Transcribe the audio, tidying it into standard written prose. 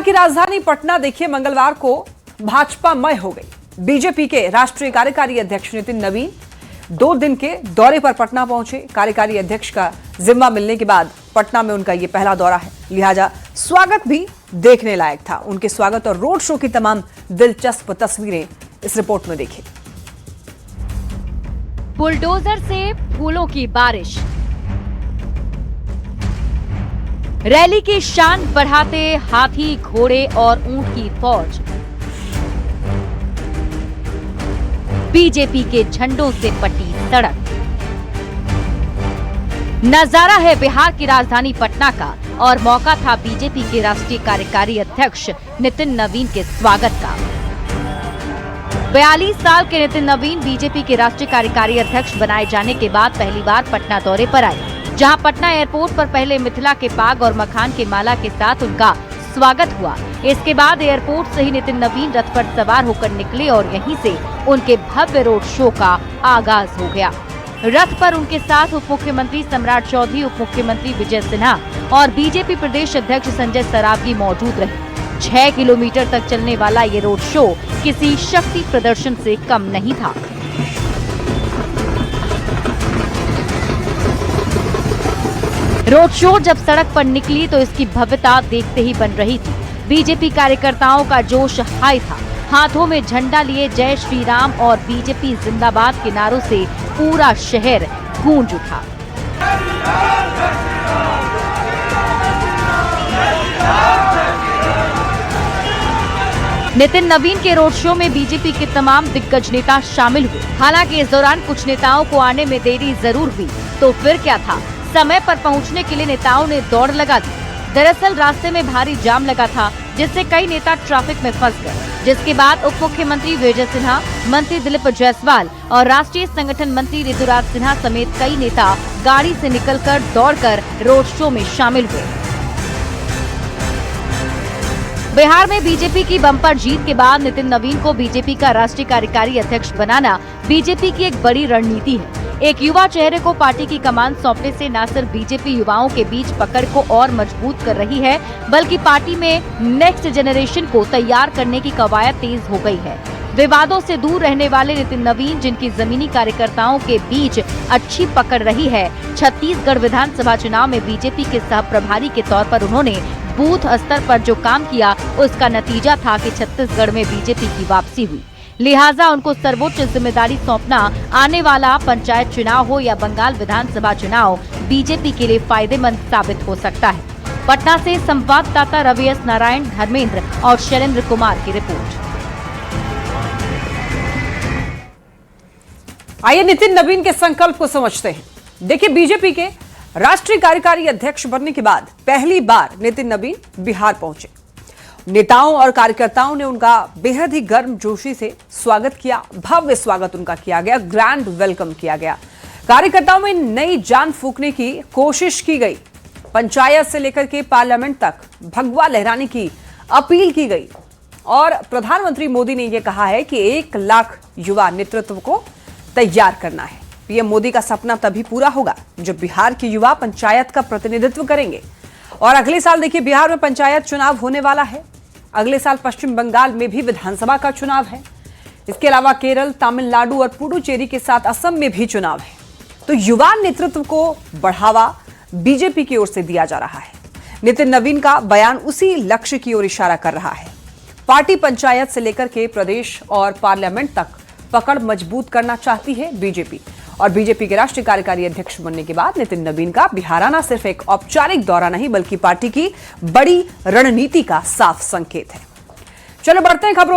की राजधानी पटना देखिए मंगलवार को भाजपामय हो गई। बीजेपी के राष्ट्रीय कार्यकारी अध्यक्ष नितिन नवीन 2 दिन के दौरे पर पटना पहुंचे। कार्यकारी अध्यक्ष का जिम्मा मिलने के बाद पटना में उनका यह पहला दौरा है, लिहाजा स्वागत भी देखने लायक था। उनके स्वागत और रोड शो की तमाम दिलचस्प तस्वीरें इस रिपोर्ट में देखिए। बुलडोजर से फूलों की बारिश, रैली की शान बढ़ाते हाथी, घोड़े और ऊंट की फौज, बीजेपी के झंडों से पटी सड़क। नजारा है बिहार की राजधानी पटना का और मौका था बीजेपी के राष्ट्रीय कार्यकारी अध्यक्ष नितिन नवीन के स्वागत का। 42 साल के नितिन नवीन बीजेपी के राष्ट्रीय कार्यकारी अध्यक्ष बनाए जाने के बाद पहली बार पटना दौरे पर आए, जहां पटना एयरपोर्ट पर पहले मिथिला के पाग और मखान के माला के साथ उनका स्वागत हुआ। इसके बाद एयरपोर्ट से ही नितिन नवीन रथ पर सवार होकर निकले और यहीं से उनके भव्य रोड शो का आगाज हो गया। रथ पर उनके साथ उप मुख्यमंत्री सम्राट चौधरी, उप मुख्यमंत्री विजय सिन्हा और बीजेपी प्रदेश अध्यक्ष संजय सरावगी मौजूद रहे। 6 किलोमीटर तक चलने वाला ये रोड शो किसी शक्ति प्रदर्शन से कम नहीं था। रोड शो जब सड़क पर निकली तो इसकी भव्यता देखते ही बन रही थी। बीजेपी कार्यकर्ताओं का जोश हाई था। हाथों में झंडा लिए जय श्री राम और बीजेपी जिंदाबाद के नारों से पूरा शहर गूंज उठा। नितिन नवीन के रोड शो में बीजेपी के तमाम दिग्गज नेता शामिल हुए। हालांकि इस दौरान कुछ नेताओं को आने में देरी जरूर हुई, तो फिर क्या था, समय पर पहुंचने के लिए नेताओं ने दौड़ लगा दी। दरअसल रास्ते में भारी जाम लगा था, जिससे कई नेता ट्रैफिक में फंस गए, जिसके बाद उप मुख्यमंत्री विजय सिन्हा, मंत्री दिलीप जायसवाल और राष्ट्रीय संगठन मंत्री ऋतुराज सिन्हा समेत कई नेता गाड़ी से निकलकर दौड़कर रोड शो में शामिल हुए। बिहार में बीजेपी की बम्पर जीत के बाद नितिन नवीन को बीजेपी का राष्ट्रीय कार्यकारी अध्यक्ष बनाना बीजेपी की एक बड़ी रणनीति है। एक युवा चेहरे को पार्टी की कमान सौंपने से न सिर्फ बीजेपी युवाओं के बीच पकड़ को और मजबूत कर रही है, बल्कि पार्टी में नेक्स्ट जनरेशन को तैयार करने की कवायद तेज हो गई है। विवादों से दूर रहने वाले नितिन नवीन, जिनकी जमीनी कार्यकर्ताओं के बीच अच्छी पकड़ रही है, छत्तीसगढ़ विधानसभा चुनाव में बीजेपी के सह प्रभारी के तौर पर उन्होंने बूथ स्तर पर जो काम किया, उसका नतीजा था कि छत्तीसगढ़ में बीजेपी की वापसी हुई। लिहाजा उनको सर्वोच्च जिम्मेदारी सौंपना आने वाला पंचायत चुनाव हो या बंगाल विधानसभा चुनाव बीजेपी के लिए फायदेमंद साबित हो सकता है। पटना से संवाददाता रवि एस नारायण, धर्मेंद्र और शैलेंद्र कुमार की रिपोर्ट। आइए नितिन नवीन के संकल्प को समझते हैं। देखिए, बीजेपी के राष्ट्रीय कार्यकारी अध्यक्ष बनने के बाद पहली बार नितिन नवीन बिहार पहुंचे। नेताओं और कार्यकर्ताओं ने उनका बेहद ही गर्मजोशी से स्वागत किया। भव्य स्वागत उनका किया गया, ग्रैंड वेलकम किया गया। कार्यकर्ताओं में नई जान फूंकने की कोशिश की गई। पंचायत से लेकर के पार्लियामेंट तक भगवा लहराने की अपील की गई और प्रधानमंत्री मोदी ने यह कहा है कि 1 लाख युवा नेतृत्व को तैयार करना है। पीएम मोदी का सपना तभी पूरा होगा जब बिहार के युवा पंचायत का प्रतिनिधित्व करेंगे। और अगले साल देखिए, बिहार में पंचायत चुनाव होने वाला है। अगले साल पश्चिम बंगाल में भी विधानसभा का चुनाव है। इसके अलावा केरल, तमिलनाडु और पुडुचेरी के साथ असम में भी चुनाव है। तो युवा नेतृत्व को बढ़ावा बीजेपी की ओर से दिया जा रहा है। नितिन नवीन का बयान उसी लक्ष्य की ओर इशारा कर रहा है। पार्टी पंचायत से लेकर के प्रदेश और पार्लियामेंट तक पकड़ मजबूत करना चाहती है बीजेपी। और बीजेपी के राष्ट्रीय कार्यकारी अध्यक्ष बनने के बाद नितिन नवीन का बिहार आना सिर्फ एक औपचारिक दौरा नहीं, बल्कि पार्टी की बड़ी रणनीति का साफ संकेत है। चलो बढ़ते हैं खबरों